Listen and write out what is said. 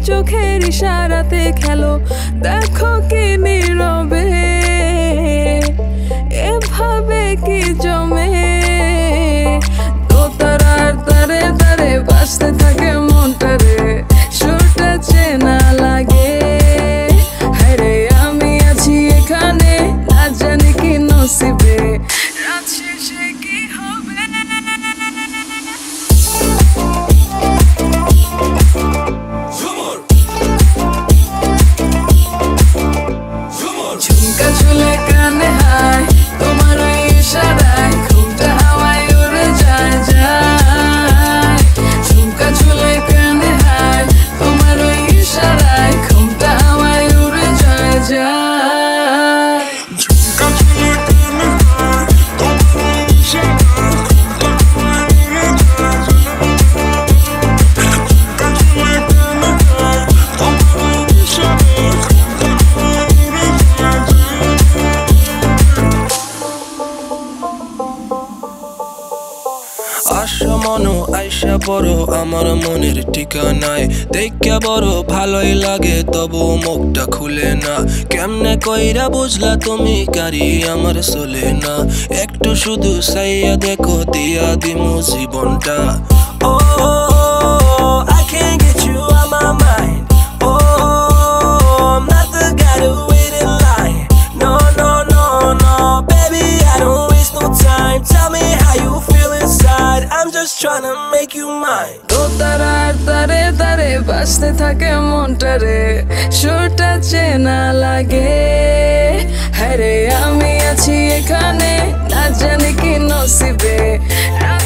চোখের ইশারাতে খেলো, দেখো কি নীরবে এভাবে কি জমে। দোতারার তারে তারে বাজতে থাকে মনটারে, সুরটা চেনা লাগে। হায়রে আমি আছি এখানে, না জানি কি নসিবে, রাত শেষে কি হবে। ঝুমকা ঝুলে কানে হায়, তোমার ওই ইশারায় ঘুমটা হাওয়ায় উড়ে যায় যায়। ঝুমকা ঝুলে কানে হায়, তোমার ওই ইশারায় ঘুমটা হাওয়ায় উড়ে যায় যায়। ঝুমকা ঝুলে কানে হায়, তোমার ওই ইশারায় ঘুমটা হাওয়ায় উড়ে যায় যায়। ঝুমকা ঝুলে কানে হায়, তোমার ওই ইশারায় ঘুমটা হাওয়ায় উড়ে যায় যায়। আশা মনো আইসা পড়ো আমার মনের ঠিকানায়, দেখা বড় ভালোই লাগে তবু মুখটা খুলে না। কেমনে কইরা বুঝলা তুমি কারি আমার চলে না, একটু শুধু চাইয়া দেখো দিয়া দিমু জীবনটা। ও I can't get you out my mind. Oh, I'm not the guy to wait in line. No, no, no, no, baby, I don't waste no time. Tell me how you feel inside. I'm just trying to make you mine. দোতারার তারে তারে বাজতে থাকে মনটারে, সুরটা চেনা লাগে। হায়রে আমি আছি এখানে, না জানি কি নসিবে, রাত